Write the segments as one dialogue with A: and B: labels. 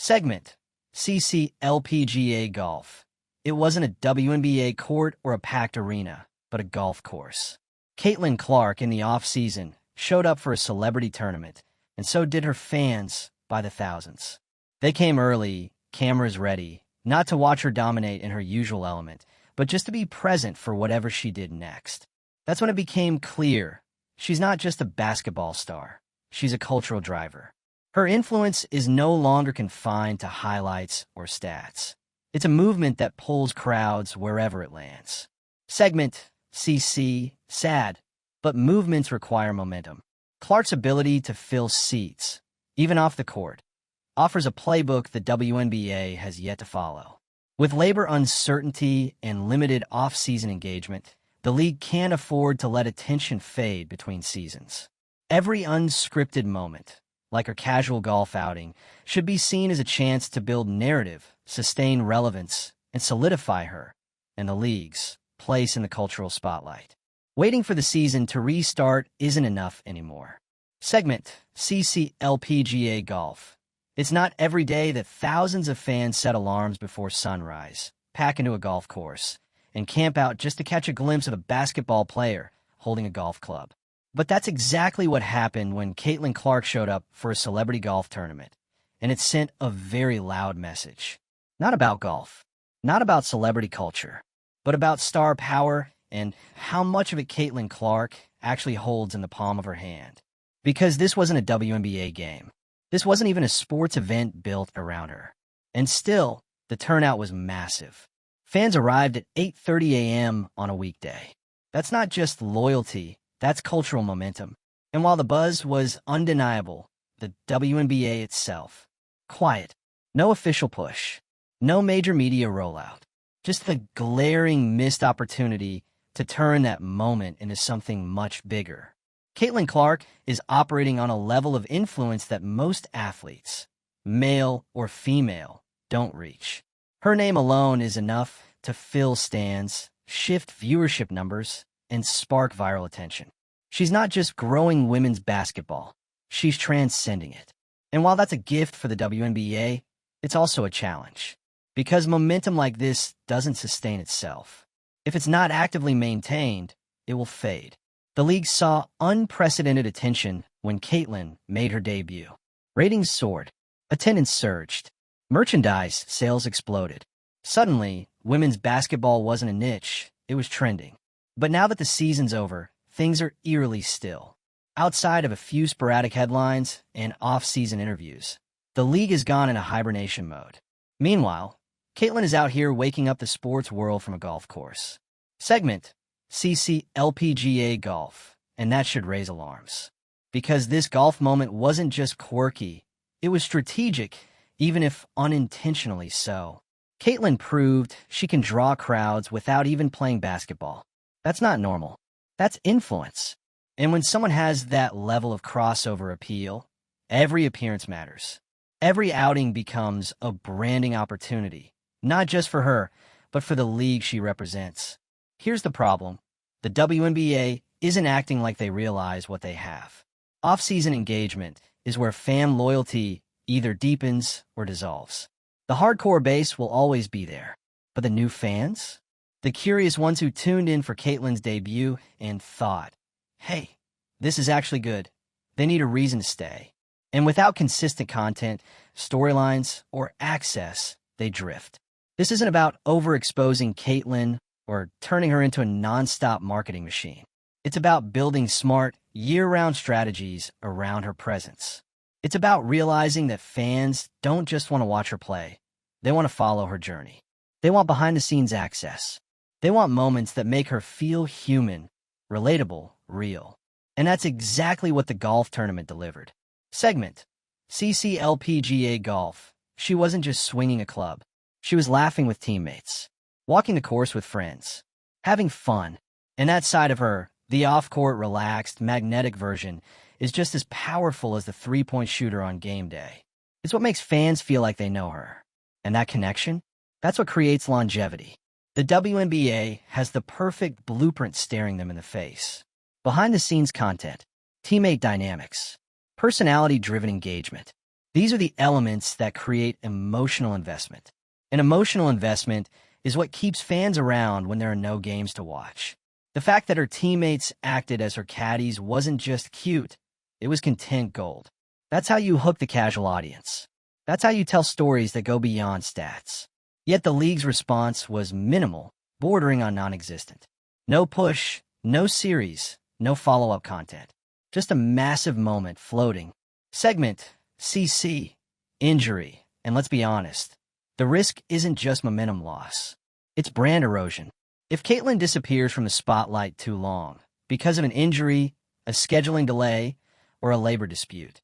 A: Segment: LPGA Golf. It wasn't a WNBA court or a packed arena, but a golf course. Caitlin Clark, in the off-season, showed up for a celebrity tournament, and so did her fans by the thousands. They came early, cameras ready, not to watch her dominate in her usual element, but just to be present for whatever she did next. That's when it became clear she's not just a basketball star, she's a cultural driver. Her influence is no longer confined to highlights or stats. It's a movement that pulls crowds wherever it lands. Segment: sad, but movements require momentum. Clark's ability to fill seats, even off the court, offers a playbook the WNBA has yet to follow. With labor uncertainty and limited off-season engagement, the league can't afford to let attention fade between seasons. Every unscripted moment, like her casual golf outing, should be seen as a chance to build narrative, sustain relevance, and solidify her and the league's place in the cultural spotlight. Waiting for the season to restart isn't enough anymore. Segment: LPGA Golf. It's not every day that thousands of fans set alarms before sunrise, pack into a golf course, and camp out just to catch a glimpse of a basketball player holding a golf club. But that's exactly what happened when Caitlin Clark showed up for a celebrity golf tournament, and it sent a very loud message. Not about golf, not about celebrity culture, but about star power and how much of it Caitlin Clark actually holds in the palm of her hand. Because this wasn't a WNBA game. This wasn't even a sports event built around her. And still, the turnout was massive. Fans arrived at 8:30 a.m. on a weekday. That's not just loyalty, that's cultural momentum. And while the buzz was undeniable, the WNBA itself, quiet. No official push. No major media rollout. Just the glaring missed opportunity to turn that moment into something much bigger. Caitlin Clark is operating on a level of influence that most athletes, male or female, don't reach. Her name alone is enough to fill stands, shift viewership numbers, and spark viral attention. She's not just growing women's basketball, she's transcending it. And while that's a gift for the WNBA, it's also a challenge. Because momentum like this doesn't sustain itself. If it's not actively maintained, it will fade. The league saw unprecedented attention when Caitlin made her debut. Ratings soared, attendance surged, merchandise sales exploded. Suddenly, women's basketball wasn't a niche, it was trending. But now that the season's over, things are eerily still. Outside of a few sporadic headlines and off-season interviews, the league has gone into hibernation mode. Meanwhile, Caitlin is out here waking up the sports world from a golf course. Segment: LPGA Golf, and that should raise alarms. Because this golf moment wasn't just quirky, it was strategic, even if unintentionally so. Caitlin proved she can draw crowds without even playing basketball. That's not normal. That's influence. And when someone has that level of crossover appeal, every appearance matters. Every outing becomes a branding opportunity, not just for her, but for the league she represents. Here's the problem. The WNBA isn't acting like they realize what they have. Off-season engagement is where fan loyalty either deepens or dissolves. The hardcore base will always be there, but the new fans? The curious ones who tuned in for Caitlin's debut and thought, hey, this is actually good. They need a reason to stay. And without consistent content, storylines, or access, they drift. This isn't about overexposing Caitlin or turning her into a non-stop marketing machine. It's about building smart, year-round strategies around her presence. It's about realizing that fans don't just want to watch her play. They want to follow her journey. They want behind-the-scenes access. They want moments that make her feel human, relatable, real. And that's exactly what the golf tournament delivered. Segment: LPGA Golf. She wasn't just swinging a club. She was laughing with teammates, walking the course with friends, having fun. And that side of her, the off-court, relaxed, magnetic version, is just as powerful as the three-point shooter on game day. It's what makes fans feel like they know her. And that connection? That's what creates longevity. The WNBA has the perfect blueprint staring them in the face. Behind-the-scenes content, teammate dynamics, personality-driven engagement. These are the elements that create emotional investment. An emotional investment is what keeps fans around when there are no games to watch. The fact that her teammates acted as her caddies wasn't just cute, it was content gold. That's how you hook the casual audience. That's how you tell stories that go beyond stats. Yet the league's response was minimal, bordering on non-existent. No push, no series, no follow-up content. Just a massive moment floating. Segment, CC, injury, and let's be honest, the risk isn't just momentum loss. It's brand erosion. If Caitlyn disappears from the spotlight too long, because of an injury, a scheduling delay, or a labor dispute,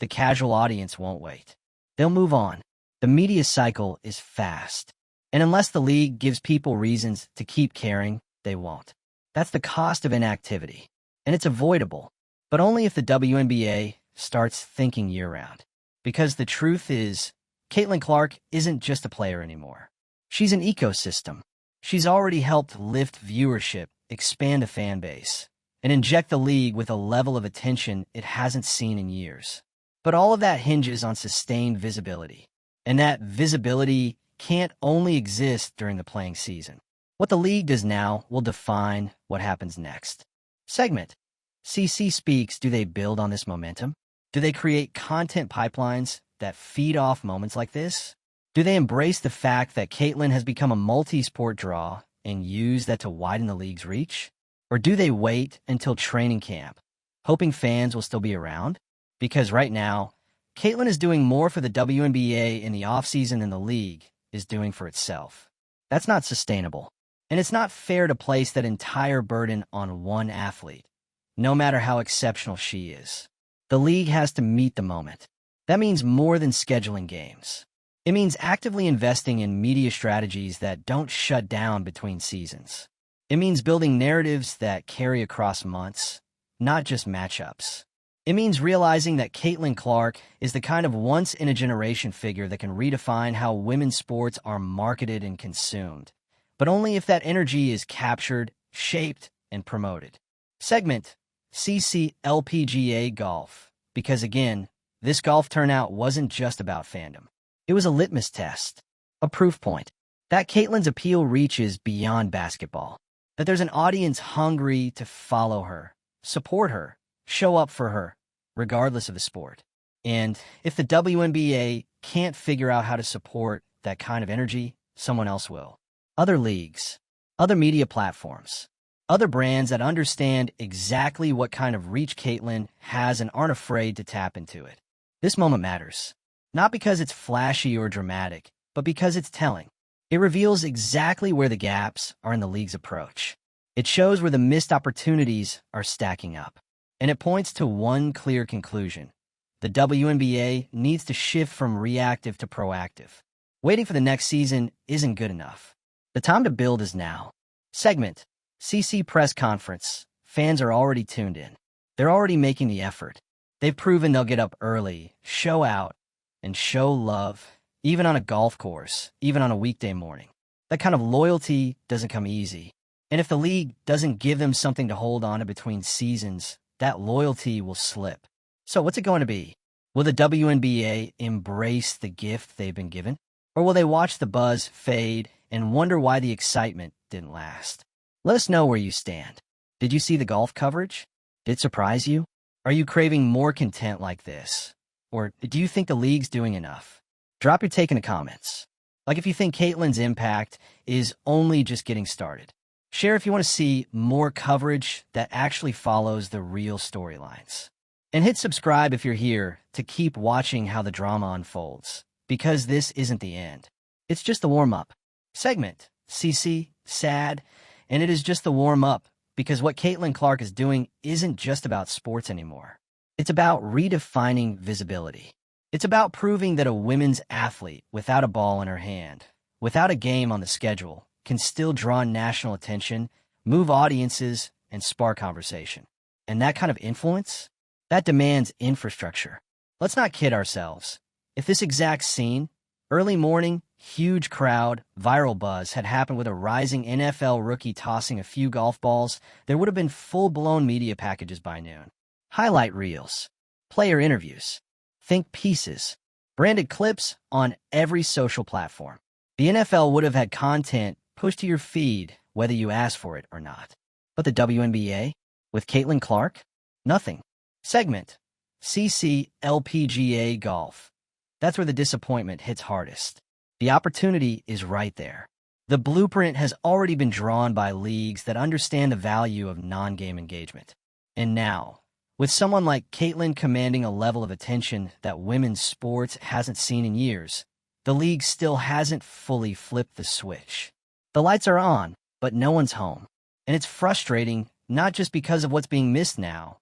A: the casual audience won't wait. They'll move on. The media cycle is fast. And unless the league gives people reasons to keep caring, they won't. That's the cost of inactivity. And it's avoidable. But only if the WNBA starts thinking year-round. Because the truth is, Caitlin Clark isn't just a player anymore. She's an ecosystem. She's already helped lift viewership, expand a fan base, and inject the league with a level of attention it hasn't seen in years. But all of that hinges on sustained visibility. And that visibility can't only exist during the playing season. What the league does now will define what happens next. Segment. CC Speaks, do they build on this momentum? Do they create content pipelines that feed off moments like this? Do they embrace the fact that Caitlyn has become a multi-sport draw and use that to widen the league's reach? Or do they wait until training camp, hoping fans will still be around? Because right now, Caitlyn is doing more for the WNBA in the offseason than the league is doing for itself. That's not sustainable. And it's not fair to place that entire burden on one athlete, no matter how exceptional she is. The league has to meet the moment. That means more than scheduling games. It means actively investing in media strategies that don't shut down between seasons. It means building narratives that carry across months, not just matchups. It means realizing that Caitlin Clark is the kind of once-in-a-generation figure that can redefine how women's sports are marketed and consumed, but only if that energy is captured, shaped, and promoted. Segment, CC LPGA Golf. Because again, this golf turnout wasn't just about fandom. It was a litmus test, a proof point, that Caitlyn's appeal reaches beyond basketball, that there's an audience hungry to follow her, support her, show up for her, regardless of the sport. And if the WNBA can't figure out how to support that kind of energy, someone else will. Other leagues, other media platforms, other brands that understand exactly what kind of reach Caitlyn has and aren't afraid to tap into it. This moment matters, not because it's flashy or dramatic, but because it's telling. It reveals exactly where the gaps are in the league's approach. It shows where the missed opportunities are stacking up. And it points to one clear conclusion. The WNBA needs to shift from reactive to proactive. Waiting for the next season isn't good enough. The time to build is now. Segment, CC Press Conference. Fans are already tuned in. They're already making the effort. They've proven they'll get up early, show out, and show love, even on a golf course, even on a weekday morning. That kind of loyalty doesn't come easy. And if the league doesn't give them something to hold on to between seasons, that loyalty will slip. So what's it going to be? Will the WNBA embrace the gift they've been given? Or will they watch the buzz fade and wonder why the excitement didn't last? Let us know where you stand. Did you see the golf coverage? Did it surprise you? Are you craving more content like this? Or do you think the league's doing enough? Drop your take in the comments. Like if you think Caitlyn's impact is only just getting started. Share if you want to see more coverage that actually follows the real storylines. And hit subscribe if you're here to keep watching how the drama unfolds, because this isn't the end. It's just the warm-up. Segment, CC, sad, and it is just the warm-up, because what Caitlin Clark is doing isn't just about sports anymore. It's about redefining visibility. It's about proving that a women's athlete without a ball in her hand, without a game on the schedule, can still draw national attention, move audiences, and spark conversation. And that kind of influence, that demands infrastructure. Let's not kid ourselves. If this exact scene, early morning, huge crowd, viral buzz, had happened with a rising NFL rookie tossing a few golf balls, there would have been full-blown media packages by noon. Highlight reels, player interviews, think pieces, branded clips on every social platform. The NFL would have had content pushed to your feed whether you asked for it or not. But the WNBA? With Caitlin Clark? Nothing. Segment. LPGA Golf. That's where the disappointment hits hardest. The opportunity is right there. The blueprint has already been drawn by leagues that understand the value of non-game engagement. And now, with someone like Caitlin commanding a level of attention that women's sports hasn't seen in years, the league still hasn't fully flipped the switch. The lights are on, but no one's home. And it's frustrating, not just because of what's being missed now,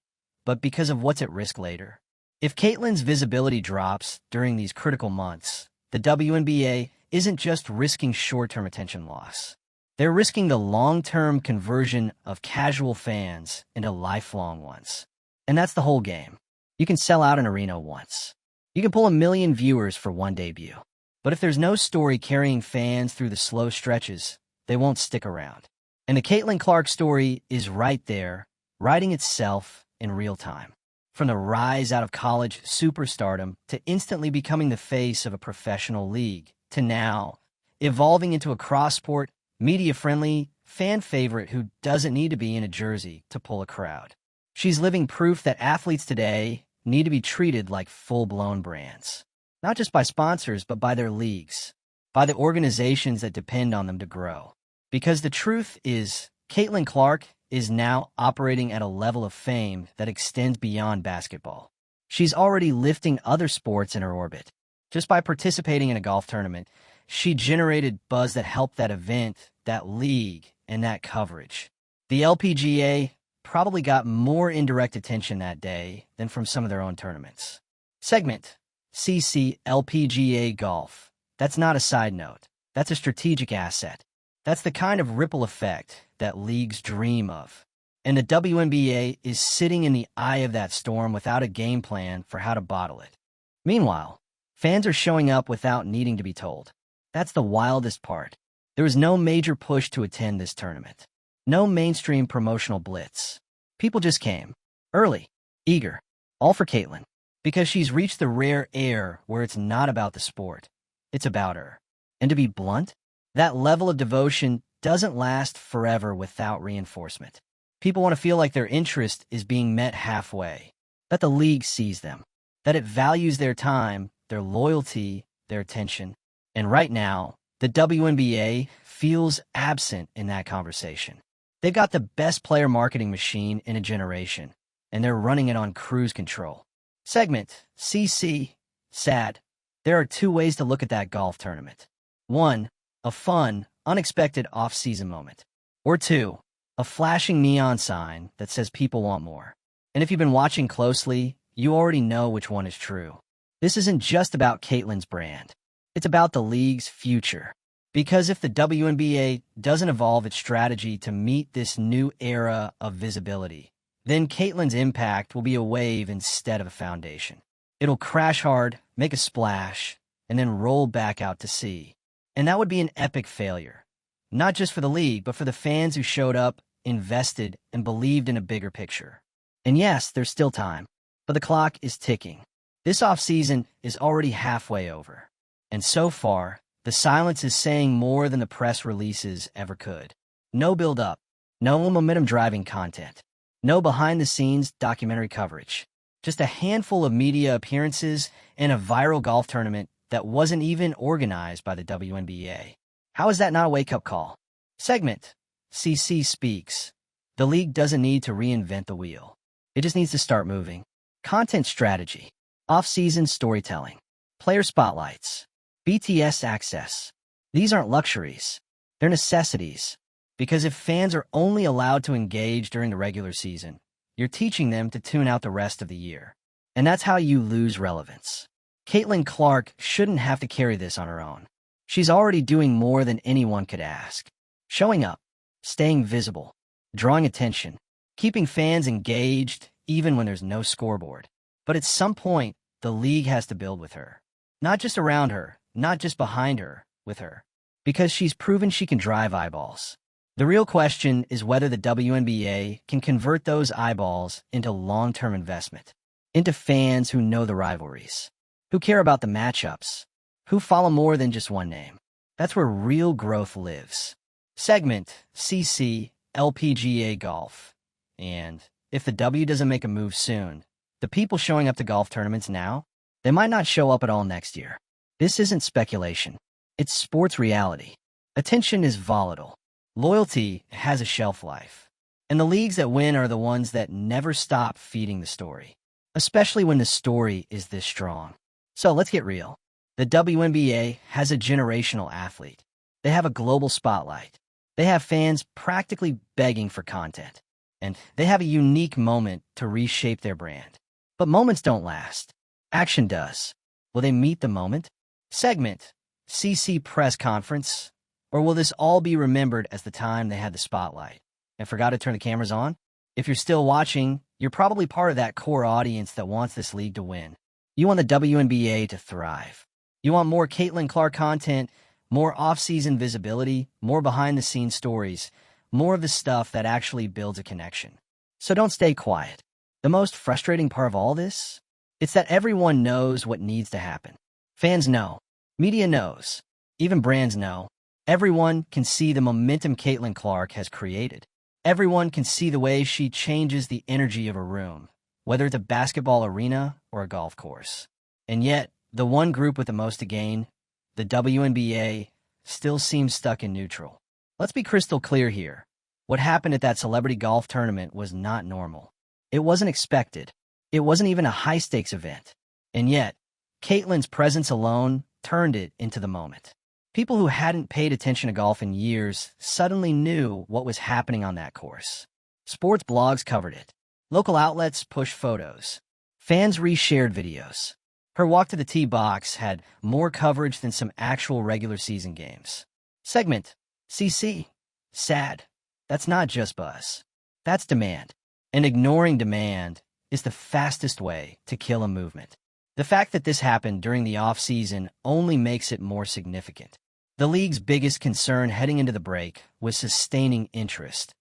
A: but because of what's at risk later. If Caitlin's visibility drops during these critical months, the WNBA isn't just risking short-term attention loss. They're risking the long-term conversion of casual fans into lifelong ones. And that's the whole game. You can sell out an arena once. You can pull 1 million viewers for one debut. But if there's no story carrying fans through the slow stretches, they won't stick around. And the Caitlin Clark story is right there, writing itself in real time. From the rise out of college superstardom to instantly becoming the face of a professional league, to now evolving into a cross-sport, media-friendly fan favorite who doesn't need to be in a jersey to pull a crowd. She's living proof that athletes today need to be treated like full-blown brands, not just by sponsors, but by their leagues, by the organizations that depend on them to grow. Because the truth is, Caitlin Clark is now operating at a level of fame that extends beyond basketball. She's already lifting other sports in her orbit. Just by participating in a golf tournament, she generated buzz that helped that event, that league, and that coverage. The LPGA probably got more indirect attention that day than from some of their own tournaments. Segment. LPGA Golf. That's not a side note. That's a strategic asset. That's the kind of ripple effect that leagues dream of. And the WNBA is sitting in the eye of that storm without a game plan for how to bottle it. Meanwhile, fans are showing up without needing to be told. That's the wildest part. There was no major push to attend this tournament. No mainstream promotional blitz. People just came. Early. Eager. All for Caitlin. Because she's reached the rare air where it's not about the sport. It's about her. And to be blunt, that level of devotion doesn't last forever without reinforcement. People want to feel like their interest is being met halfway, that the league sees them, that it values their time, their loyalty, their attention. And right now, the WNBA feels absent in that conversation. They've got the best player marketing machine in a generation, and they're running it on cruise control. Segment. Sad. There are two ways to look at that golf tournament. One, a fun, unexpected off-season moment. Or two, a flashing neon sign that says people want more. And if you've been watching closely, you already know which one is true. This isn't just about Caitlin's brand. It's about the league's future. Because if the WNBA doesn't evolve its strategy to meet this new era of visibility, then Caitlin's impact will be a wave instead of a foundation. It'll crash hard, make a splash, and then roll back out to sea. And that would be an epic failure. Not just for the league, but for the fans who showed up, invested, and believed in a bigger picture. And yes, there's still time, but the clock is ticking. This offseason is already halfway over. And so far, the silence is saying more than the press releases ever could. No build-up, no momentum-driving content, no behind-the-scenes documentary coverage. Just a handful of media appearances and a viral golf tournament that wasn't even organized by the WNBA. How is that not a wake-up call? Segment. Speaks. The league doesn't need to reinvent the wheel. It just needs to start moving. Content strategy. Off-season storytelling. Player spotlights. BTS access. These aren't luxuries. They're necessities. Because if fans are only allowed to engage during the regular season, you're teaching them to tune out the rest of the year. And that's how you lose relevance. Caitlin Clark shouldn't have to carry this on her own. She's already doing more than anyone could ask. Showing up, staying visible, drawing attention, keeping fans engaged even when there's no scoreboard. But at some point, the league has to build with her. Not just around her, not just behind her, with her. Because she's proven she can drive eyeballs. The real question is whether the WNBA can convert those eyeballs into long-term investment, into fans who know the rivalries, who care about the matchups, who follow more than just one name. That's where real growth lives. Segment CC LPGA Golf. And if the W doesn't make a move soon, the people showing up to golf tournaments now, they might not show up at all next year. This isn't speculation. It's sports reality. Attention is volatile. Loyalty has a shelf life. And the leagues that win are the ones that never stop feeding the story, especially when the story is this strong. So let's get real. The WNBA has a generational athlete. They have a global spotlight. They have fans practically begging for content. And they have a unique moment to reshape their brand. But moments don't last. Action does. Will they meet the moment? Segment CC press conference. Or will this all be remembered as the time they had the spotlight and forgot to turn the cameras on? If you're still watching, you're probably part of that core audience that wants this league to win. You want the WNBA to thrive. You want more Caitlin Clark content, more off-season visibility, more behind-the-scenes stories, more of the stuff that actually builds a connection. So don't stay quiet. The most frustrating part of all this? It's that everyone knows what needs to happen. Fans know. Media knows. Even brands know. Everyone can see the momentum Caitlin Clark has created. Everyone can see the way she changes the energy of a room, whether it's a basketball arena or a golf course. And yet, the one group with the most to gain, the WNBA, still seems stuck in neutral. Let's be crystal clear here. What happened at that celebrity golf tournament was not normal. It wasn't expected. It wasn't even a high-stakes event. And yet, Caitlin's presence alone turned it into the moment. People who hadn't paid attention to golf in years suddenly knew what was happening on that course. Sports blogs covered it. Local outlets pushed photos. Fans reshared videos. Her walk to the tee box had more coverage than some actual regular season games. Segment CC. Sad. That's not just buzz. That's demand. And ignoring demand is the fastest way to kill a movement. The fact that this happened during the off-season only makes it more significant. The league's biggest concern heading into the break was sustaining interest,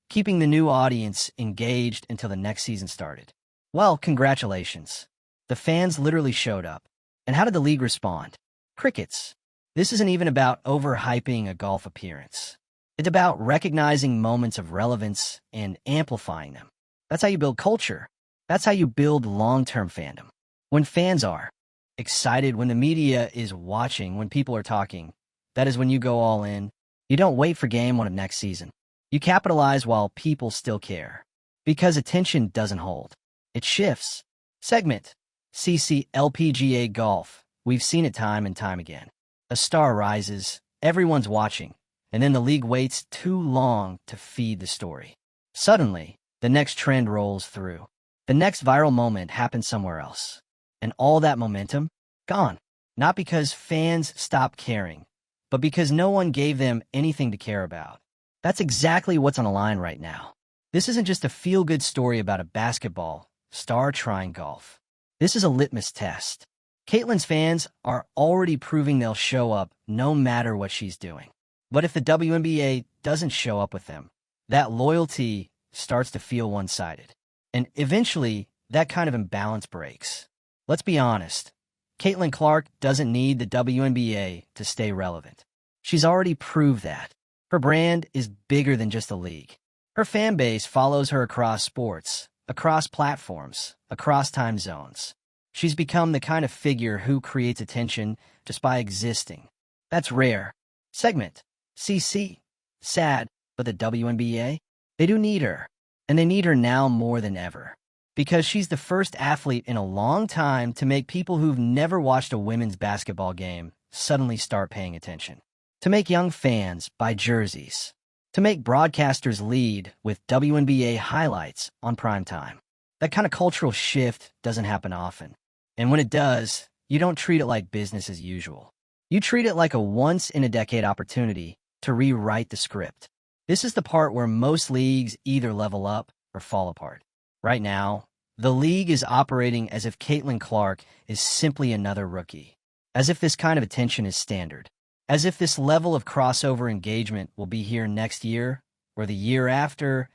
A: keeping the new audience engaged until the next season started. Well, congratulations. The fans literally showed up. And how did the league respond? Crickets. This isn't even about overhyping a golf appearance. It's about recognizing moments of relevance and amplifying them. That's how you build culture. That's how you build long-term fandom. When fans are excited, when the media is watching, when people are talking, that is when you go all in. You don't wait for game one of next season. You capitalize while people still care. Because attention doesn't hold. It shifts. Segment CC LPGA Golf. We've seen it time and time again. A star rises, everyone's watching, and then the league waits too long to feed the story. Suddenly, the next trend rolls through. The next viral moment happens somewhere else. And all that momentum, gone. Not because fans stopped caring, but because no one gave them anything to care about. That's exactly what's on the line right now. This isn't just a feel-good story about a basketball star trying golf. This is a litmus test. Caitlin's fans are already proving they'll show up no matter what she's doing. But if the WNBA doesn't show up with them, that loyalty starts to feel one-sided. And eventually, that kind of imbalance breaks. Let's be honest. Caitlin Clark doesn't need the WNBA to stay relevant. She's already proved that. Her brand is bigger than just a league. Her fan base follows her across sports, across platforms, across time zones. She's become the kind of figure who creates attention just by existing. That's rare. Segment CC. Sad, but the WNBA? They do need her. And they need her now more than ever. Because she's the first athlete in a long time to make people who've never watched a women's basketball game suddenly start paying attention. To make young fans buy jerseys. To make broadcasters lead with WNBA highlights on prime time. That kind of cultural shift doesn't happen often. And when it does, you don't treat it like business as usual. You treat it like a once-in-a-decade opportunity to rewrite the script. This is the part where most leagues either level up or fall apart. Right now, the league is operating as if Caitlin Clark is simply another rookie. As if this kind of attention is standard. As if this level of crossover engagement will be here next year, or the year after,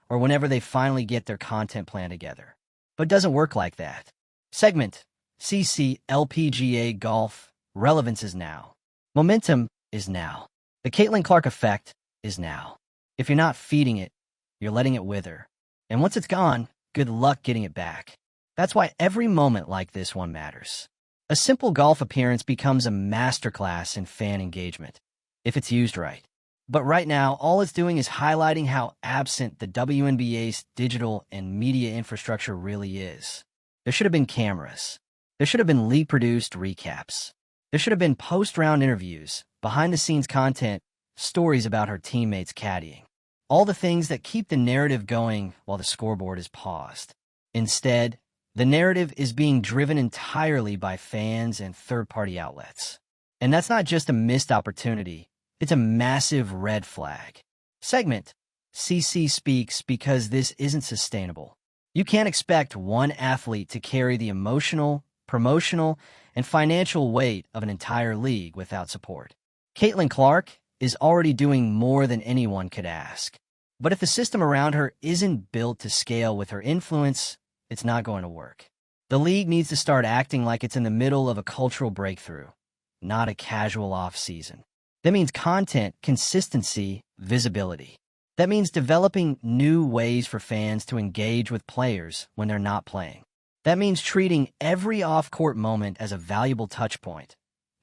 A: or whenever they finally get their content plan together. But it doesn't work like that. Segment LPGA Golf, relevance is now. Momentum is now. The Caitlin Clark effect is now. If you're not feeding it, you're letting it wither. And once it's gone, good luck getting it back. That's why every moment like this one matters. A simple golf appearance becomes a masterclass in fan engagement, if it's used right. But right now, all it's doing is highlighting how absent the WNBA's digital and media infrastructure really is. There should have been cameras. There should have been league-produced recaps. There should have been post-round interviews, behind-the-scenes content, stories about her teammates caddying. All the things that keep the narrative going while the scoreboard is paused. Instead, the narrative is being driven entirely by fans and third-party outlets. And that's not just a missed opportunity, it's a massive red flag. Segment. CC speaks because this isn't sustainable. You can't expect one athlete to carry the emotional, promotional, and financial weight of an entire league without support. Caitlin Clark is already doing more than anyone could ask. But if the system around her isn't built to scale with her influence, it's not going to work. The league needs to start acting like it's in the middle of a cultural breakthrough, not a casual off-season. That means content, consistency, visibility. That means developing new ways for fans to engage with players when they're not playing. That means treating every off-court moment as a valuable touchpoint,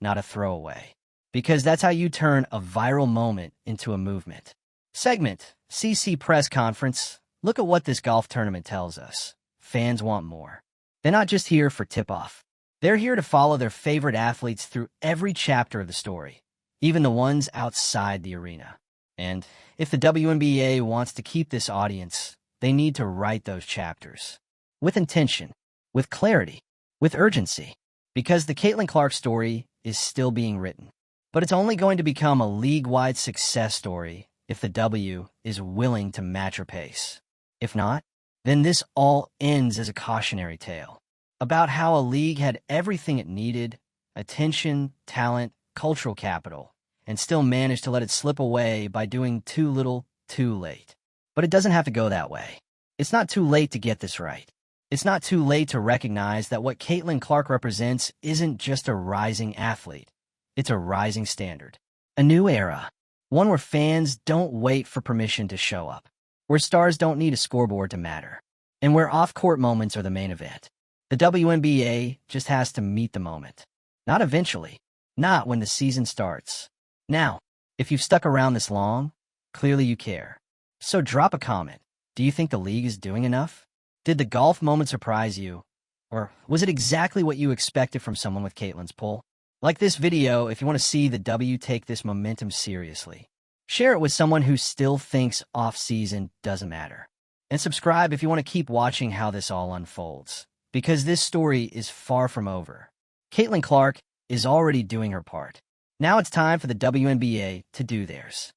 A: not a throwaway. Because that's how you turn a viral moment into a movement. Segment. CC press conference. Look at what this golf tournament tells us. Fans want more. They're not just here for tip-off. They're here to follow their favorite athletes through every chapter of the story, even the ones outside the arena. And if the WNBA wants to keep this audience, they need to write those chapters. With intention, with clarity, with urgency. Because the Caitlin Clark story is still being written. But it's only going to become a league-wide success story if the W is willing to match her pace. If not, then this all ends as a cautionary tale about how a league had everything it needed, attention, talent, cultural capital, and still managed to let it slip away by doing too little, too late. But it doesn't have to go that way. It's not too late to get this right. It's not too late to recognize that what Caitlin Clark represents isn't just a rising athlete. It's a rising standard. A new era. One where fans don't wait for permission to show up. Where stars don't need a scoreboard to matter. And where off-court moments are the main event. The WNBA just has to meet the moment. Not eventually. Not when the season starts. Now, if you've stuck around this long, clearly you care. So drop a comment. Do you think the league is doing enough? Did the golf moment surprise you? Or was it exactly what you expected from someone with Caitlin's pull? Like this video if you want to see the W take this momentum seriously. Share it with someone who still thinks off-season doesn't matter. And subscribe if you want to keep watching how this all unfolds. Because this story is far from over. Caitlin Clark is already doing her part. Now it's time for the WNBA to do theirs.